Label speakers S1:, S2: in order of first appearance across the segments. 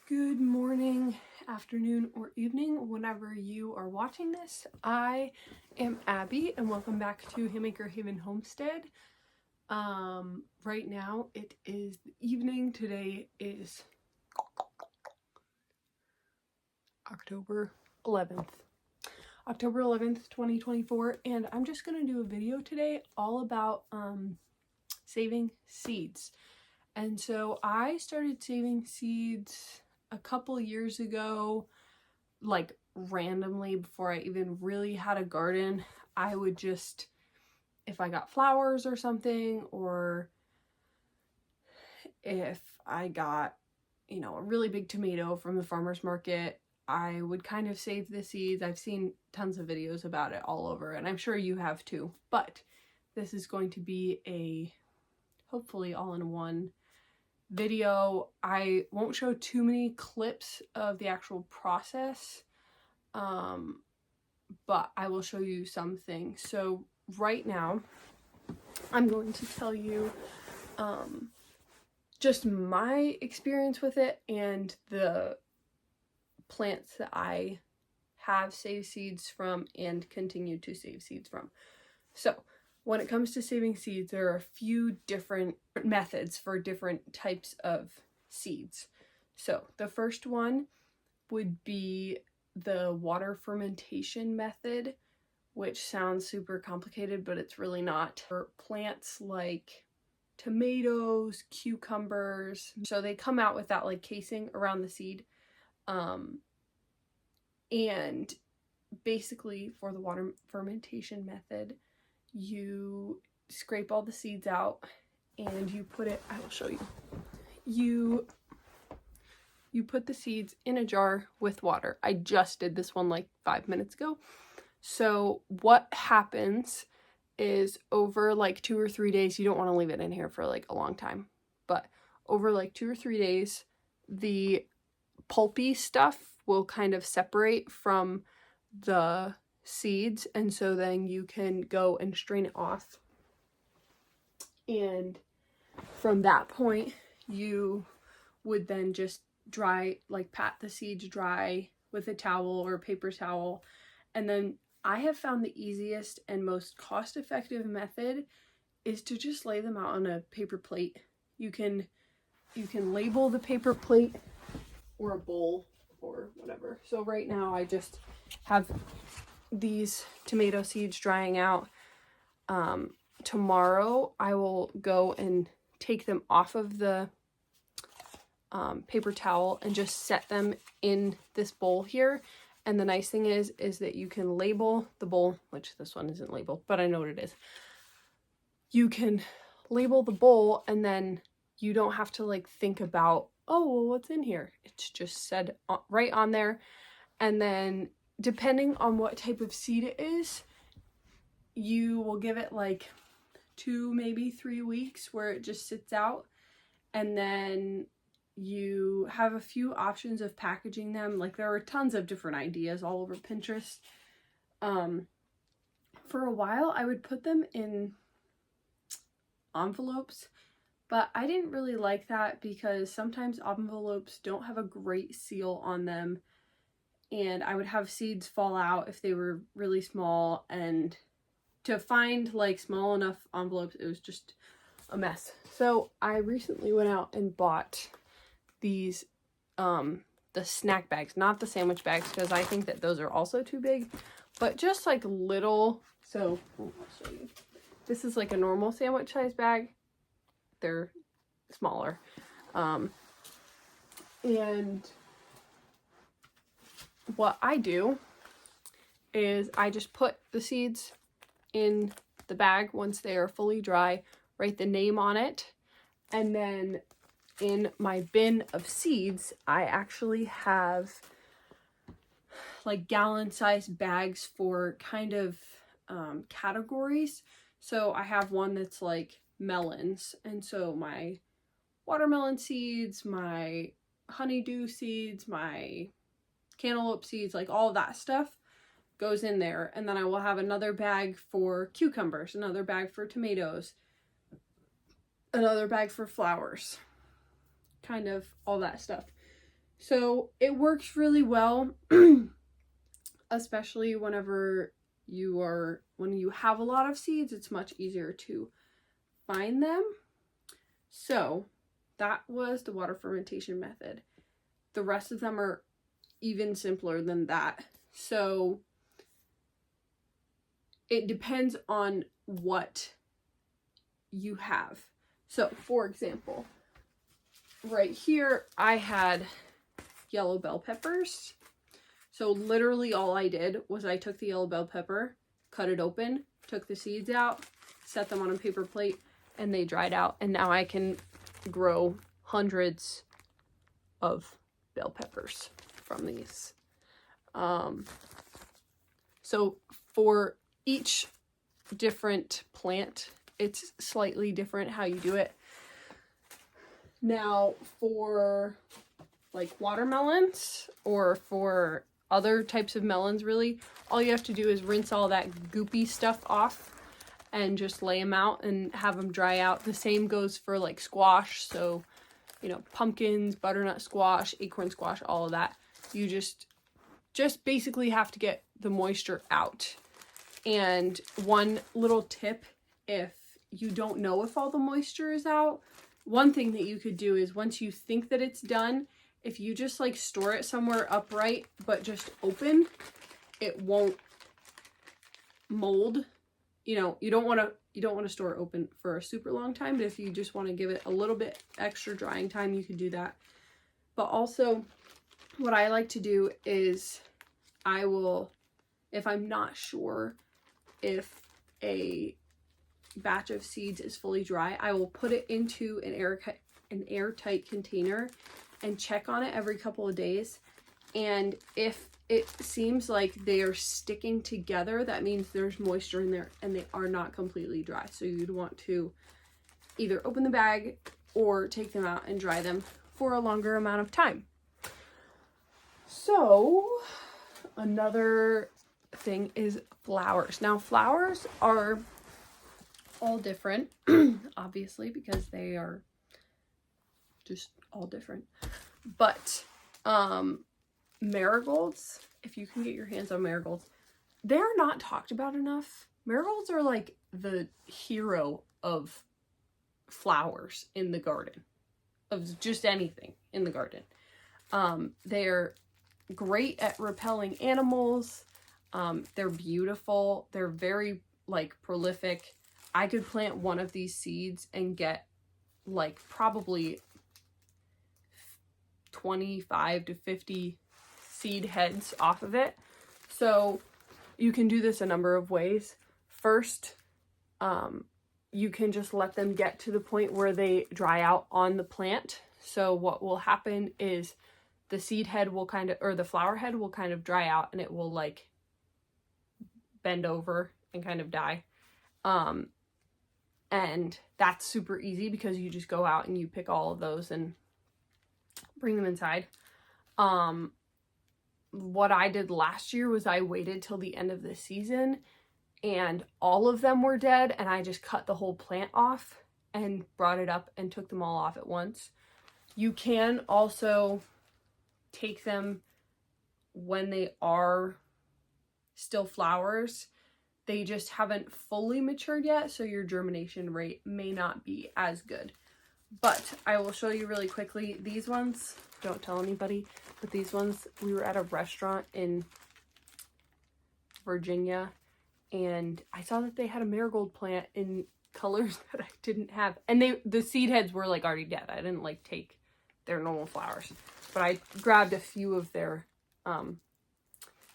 S1: Good morning, afternoon, or evening, whenever you are watching this. I am Abby, and welcome back to Haymaker Haven Homestead. Right now it is the evening. Today is October 11th. October 11th, 2024, and I'm just gonna do a video today all about saving seeds. And so I started saving seeds a couple years ago, like randomly, before I even really had a garden. I would just, if I got flowers or something, or if I got, a really big tomato from the farmer's market, I would kind of save the seeds. I've seen tons of videos about it all over, and I'm sure you have too. But this is going to be a hopefully all-in-one video. I won't show too many clips of the actual process, but I will show you some things. So right now I'm going to tell you just my experience with it and the plants that I have saved seeds from and continue to save seeds from. So when it comes to saving seeds, there are a few different methods for different types of seeds. So the first one would be the water fermentation method, which sounds super complicated, but it's really not. For plants like tomatoes, cucumbers, so they come out with that like casing around the seed. And basically for the water fermentation method, you scrape all the seeds out and you put it, I will show you. You put the seeds in a jar with water. I just did this one like 5 minutes ago. So what happens is over like 2 or 3 days, you don't want to leave it in here for like a long time, but over like 2 or 3 days, the pulpy stuff will kind of separate from the seeds, and so then you can go and strain it off, and from that point you would then just pat the seeds dry with a towel or a paper towel. And then I have found the easiest and most cost-effective method is to just lay them out on a paper plate. You can label the paper plate or a bowl or whatever. So right now I just have these tomato seeds drying out. Tomorrow I will go and take them off of the paper towel and just set them in this bowl here. And the nice thing is that you can label the bowl, which this one isn't labeled, but I know what it is. You can label the bowl, and then you don't have to like think about, oh, well, what's in here? It's just said right on there. And then depending on what type of seed it is, you will give it like 2, maybe 3 weeks where it just sits out. And then you have a few options of packaging them. Like there are tons of different ideas all over Pinterest. For a while I would put them in envelopes, but I didn't really like that because sometimes envelopes don't have a great seal on them, and I would have seeds fall out if they were really small, and to find like small enough envelopes, it was just a mess. So I recently went out and bought these the snack bags, not the sandwich bags, because I think that those are also too big, but just like little. So I'll show you. This is like a normal sandwich size bag. They're smaller. And what I do is I just put the seeds in the bag once they are fully dry, write the name on it, and then in my bin of seeds, I actually have like gallon-sized bags for kind of categories. So I have one that's like melons, and so my watermelon seeds, my honeydew seeds, my cantaloupe seeds, like all of that stuff goes in there. And then I will have another bag for cucumbers, another bag for tomatoes, another bag for flowers, kind of all that stuff. So it works really well, especially whenever when you have a lot of seeds, it's much easier to find them. So that was the water fermentation method. The rest of them are even simpler than that. So it depends on what you have. So for example, right here I had yellow bell peppers. So literally all I did was I took the yellow bell pepper, cut it open, took the seeds out, set them on a paper plate, and they dried out. And now I can grow hundreds of bell peppers from these. So for each different plant, it's slightly different how you do it. Now for like watermelons or for other types of melons, really, all you have to do is rinse all that goopy stuff off and just lay them out and have them dry out. The same goes for like squash. So, you know, pumpkins, butternut squash, acorn squash, all of that. You just basically have to get the moisture out. And one little tip, if you don't know if all the moisture is out, one thing that you could do is once you think that it's done, if you just like store it somewhere upright but just open, it won't mold. You know, you don't want to store it open for a super long time, but if you just want to give it a little bit extra drying time, you can do that. But also what I like to do is I will, if I'm not sure if a batch of seeds is fully dry, I will put it into an airtight container and check on it every couple of days. And if it seems like they are sticking together, that means there's moisture in there and they are not completely dry. So you'd want to either open the bag or take them out and dry them for a longer amount of time. So another thing is flowers. Now flowers are all different, obviously, because they are just all different. But marigolds, if you can get your hands on marigolds, they're not talked about enough. Marigolds are like the hero of flowers in the garden, of just anything in the garden. They're great at repelling animals. They're beautiful. They're very like prolific. I could plant one of these seeds and get like probably 25 to 50 seed heads off of it. So you can do this a number of ways. First, you can just let them get to the point where they dry out on the plant. So what will happen is the seed head will kind of, or the flower head will kind of dry out and it will like bend over and kind of die. And that's super easy because you just go out and you pick all of those and bring them inside. What I did last year was I waited till the end of the season and all of them were dead, and I just cut the whole plant off and brought it up and took them all off at once. You can also take them when they are still flowers. They just haven't fully matured yet, so your germination rate may not be as good. But I will show you really quickly. These ones, don't tell anybody, but these ones, we were at a restaurant in Virginia, and I saw that they had a marigold plant in colors that I didn't have. And the seed heads were like already dead. I didn't like take their normal flowers, but I grabbed a few of their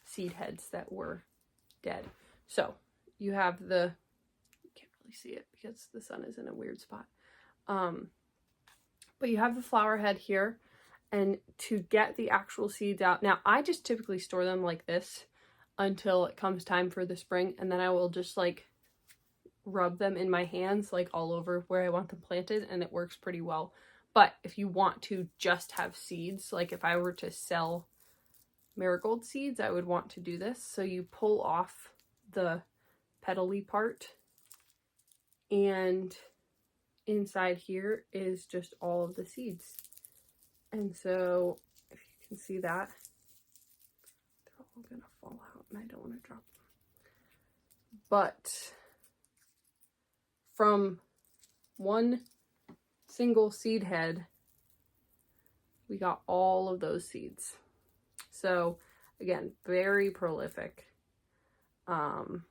S1: seed heads that were dead. So you have you can't really see it because the sun is in a weird spot. But you have the flower head here, and to get the actual seeds out, now I just typically store them like this until it comes time for the spring, and then I will just like rub them in my hands like all over where I want them planted, and it works pretty well. But if you want to just have seeds, like if I were to sell marigold seeds, I would want to do this. So you pull off the petally part, and inside here is just all of the seeds. And so if you can see that. They're all gonna fall out and I don't want to drop them. But from one single seed head, we got all of those seeds. So again, very prolific. And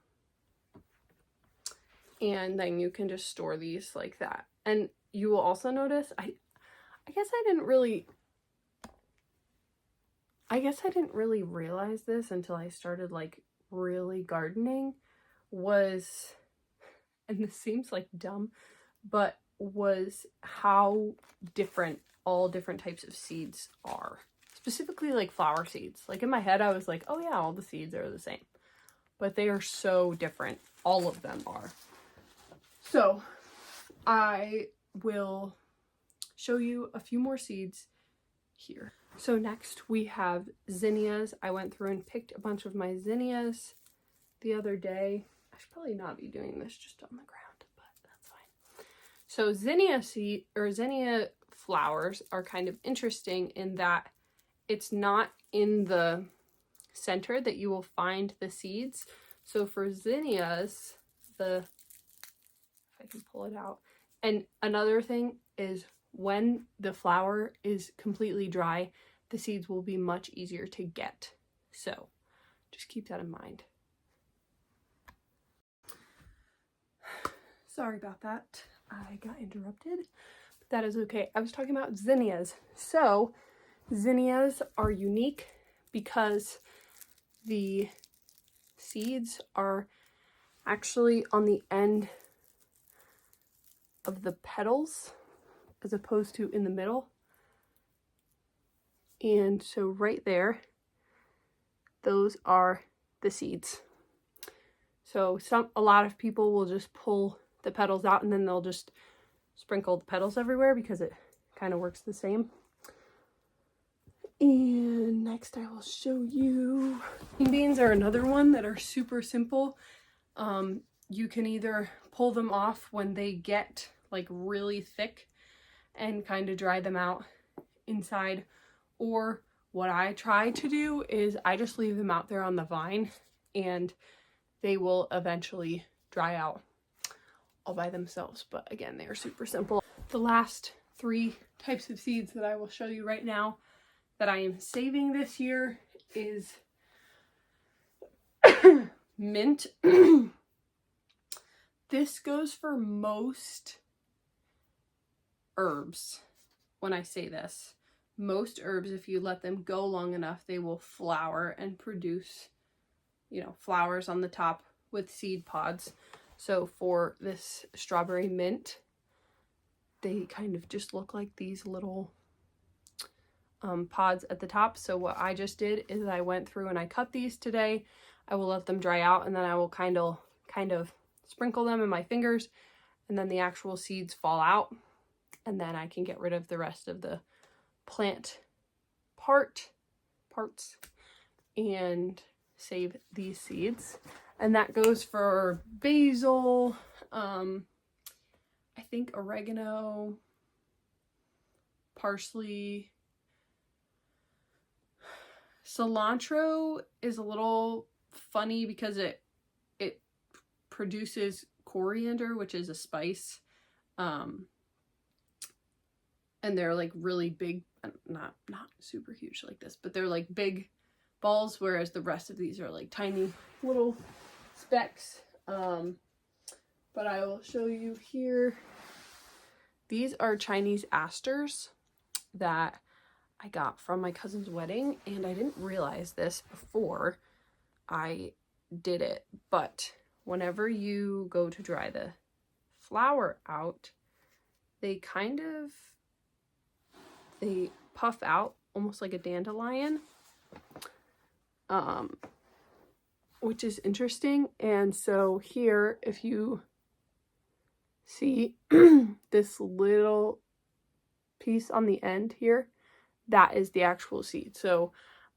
S1: then you can just store these like that. And you will also notice, I guess I didn't really realize this until I started like really gardening, was, and this seems like dumb, but was how different all different types of seeds are. Specifically like flower seeds. Like in my head I was like, oh yeah, all the seeds are the same. But they are so different. All of them are. So I will show you a few more seeds here. So next we have zinnias. I went through and picked a bunch of my zinnias the other day. I should probably not be doing this just on the ground, but that's fine. So zinnia flowers are kind of interesting in that it's not in the center that you will find the seeds. So for zinnias, if I can pull it out. And another thing is when the flower is completely dry, the seeds will be much easier to get. So just keep that in mind. Sorry about that. I got interrupted, but that is okay. I was talking about zinnias. So zinnias are unique because the seeds are actually on the end of the petals as opposed to in the middle. And so right there, those are the seeds. So a lot of people will just pull the petals out and then they'll just sprinkle the petals everywhere because it kind of works the same. And next I will show you, green beans are another one that are super simple. You can either pull them off when they get like really thick and kind of dry them out inside, or what I try to do is I just leave them out there on the vine and they will eventually dry out all by themselves. But again, they are super simple. The last 3 types of seeds that I will show you right now that I am saving this year is mint. This goes for most herbs. When I say this, most herbs, if you let them go long enough, they will flower and produce, flowers on the top with seed pods. So for this strawberry mint, they kind of just look like these little pods at the top. So what I just did is I went through and I cut these today. I will let them dry out and then I will kind of sprinkle them in my fingers, and then the actual seeds fall out, and then I can get rid of the rest of the plant parts and save these seeds. And that goes for basil, I think oregano, parsley. Cilantro is a little funny because it produces coriander, which is a spice. And they're like really big, not super huge like this, but they're like big balls, whereas the rest of these are like tiny little specks. But I will show you here. These are Chinese asters that I got from my cousin's wedding, and I didn't realize this before I did it, but whenever you go to dry the flower out, they puff out almost like a dandelion, which is interesting. And so here, if you see this little piece on the end here, that is the actual seed. So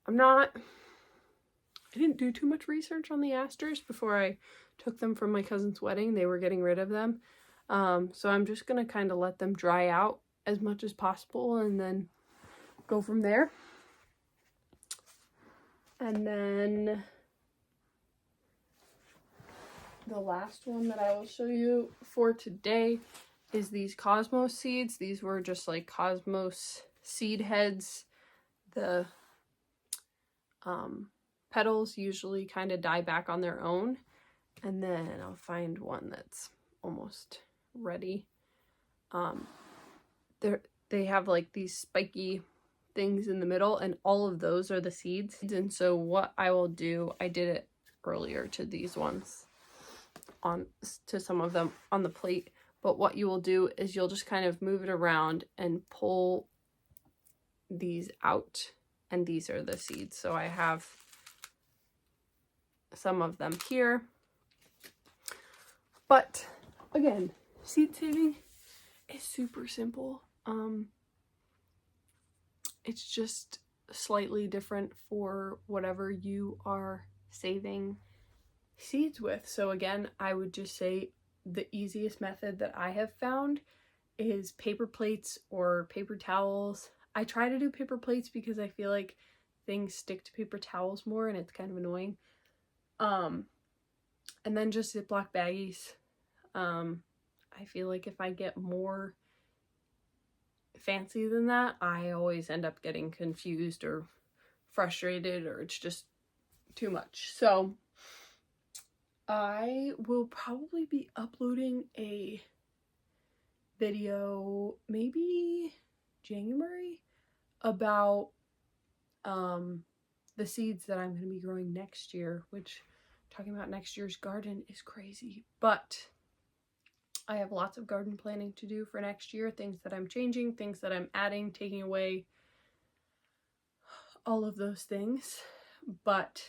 S1: I didn't do too much research on the asters before I took them from my cousin's wedding. They were getting rid of them. So I'm just going to kind of let them dry out as much as possible and then go from there. And then the last one that I will show you for today is these Cosmos seeds. These were just like Cosmos seed heads. The petals usually kind of die back on their own. And then I'll find one that's almost ready. They have like these spiky things in the middle, and all of those are the seeds. And so what I will do, I did it earlier to these ones, to some of them on the plate, but what you will do is you'll just kind of move it around and pull these out, and these are the seeds. So I have some of them here. But again, seed saving is super simple. It's just slightly different for whatever you are saving seeds with. So again, I would just say the easiest method that I have found is paper plates or paper towels. I try to do paper plates because I feel like things stick to paper towels more and it's kind of annoying. And then just Ziploc baggies. I feel like if I get more fancy than that, I always end up getting confused or frustrated, or it's just too much. So I will probably be uploading a video maybe January about the seeds that I'm going to be growing next year, which talking about next year's garden is crazy, but I have lots of garden planning to do for next year, things that I'm changing, things that I'm adding, taking away, all of those things. But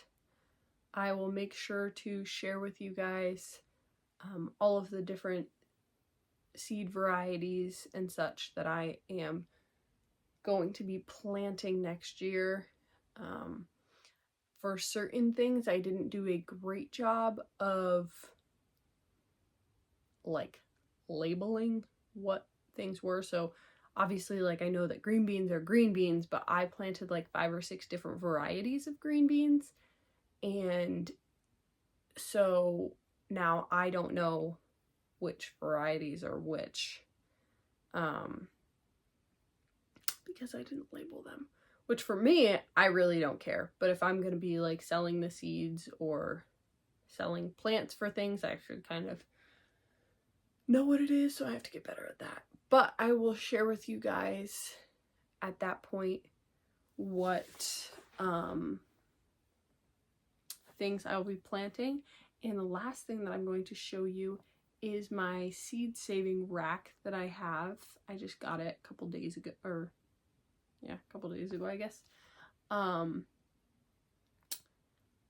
S1: I will make sure to share with you guys all of the different seed varieties and such that I am going to be planting next year. For certain things, I didn't do a great job of like labeling what things were. So obviously, like, I know that green beans are green beans, but I planted like 5 or 6 different varieties of green beans, and so now I don't know which varieties are which, because I didn't label them, which for me, I really don't care. But if I'm going to be like selling the seeds or selling plants for things, I should kind of know what it is, so I have to get better at that. But I will share with you guys at that point what things I will be planting. And the last thing that I'm going to show you is my seed saving rack that I have. I just got it a couple days ago, I guess.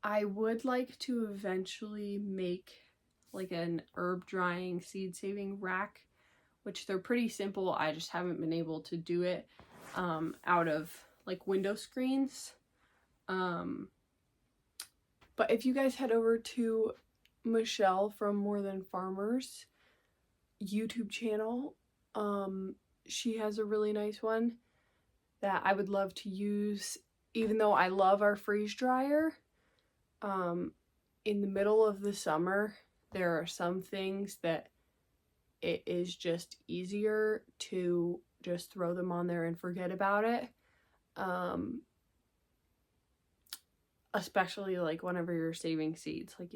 S1: I would like to eventually make like an herb drying seed saving rack, which they're pretty simple. I just haven't been able to do it out of like window screens. But if you guys head over to Michelle from More Than Farmers YouTube channel, she has a really nice one that I would love to use, even though I love our freeze dryer. In the middle of the summer, there are some things that it is just easier to just throw them on there and forget about it. Especially like whenever you're saving seeds, like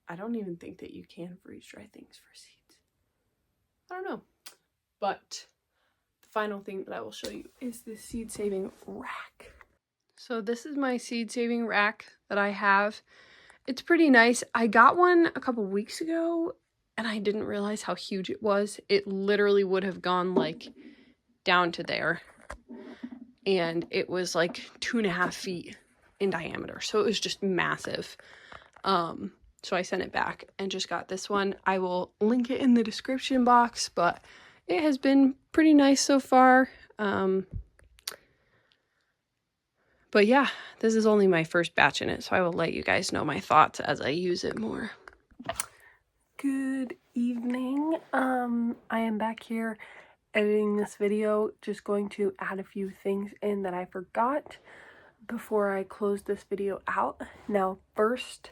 S1: I don't even think that you can freeze dry things for seeds. I don't know. But the final thing that I will show you is this seed saving rack. So this is my seed saving rack that I have. It's pretty nice. I got one a couple weeks ago and I didn't realize how huge it was. It literally would have gone like down to there. And it was like 2.5 feet in diameter. So it was just massive. So I sent it back and just got this one. I will link it in the description box, but it has been pretty nice so far. But yeah, this is only my first batch in it, so I will let you guys know my thoughts as I use it more. Good evening. I am back here editing this video, just going to add a few things in that I forgot. before I close this video out. Now, first,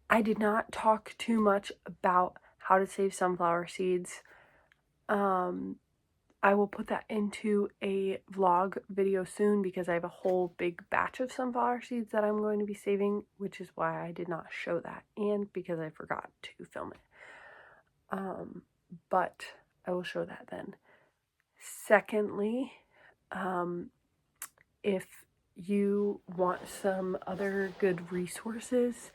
S1: I did not talk too much about how to save sunflower seeds. I will put that into a vlog video soon because I have a whole big batch of sunflower seeds that I'm going to be saving, which is why I did not show that, and because I forgot to film it. But I will show that then. Secondly, if you want some other good resources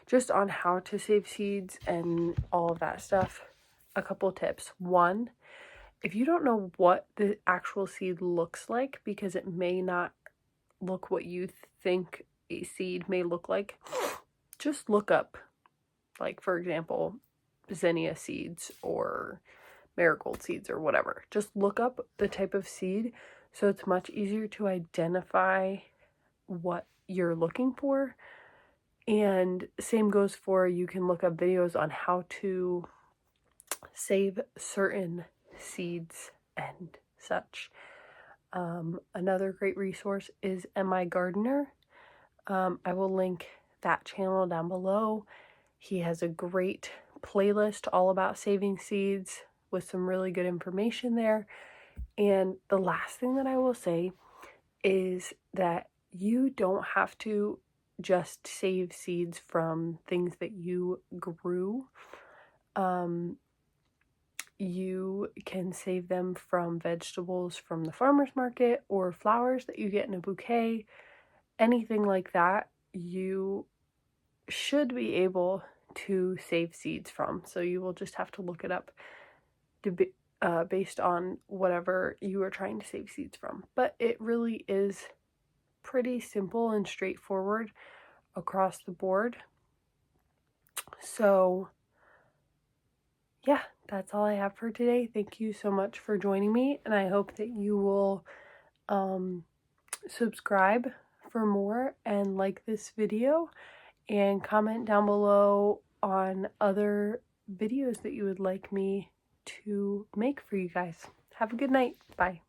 S1: just on how to save seeds and all of that stuff, a couple tips. One, if you don't know what the actual seed looks like, because it may not look what you think a seed may look like, just look up, like, for example, zinnia seeds or marigold seeds or whatever. Just look up the type of seed so it's much easier to identify what you're looking for. And same goes for, you can look up videos on how to save certain seeds and such. Another great resource is MI Gardener. I will link that channel down below. He has a great playlist all about saving seeds with some really good information there. And the last thing that I will say is that you don't have to just save seeds from things that you grew. You can save them from vegetables from the farmer's market or flowers that you get in a bouquet. Anything like that, you should be able to save seeds from. So you will just have to look it up based on whatever you are trying to save seeds from. But it really is pretty simple and straightforward across the board. So yeah, that's all I have for today. Thank you so much for joining me, and I hope that you will subscribe for more and like this video and comment down below on other videos that you would like me to make for you guys. Have a good night. Bye.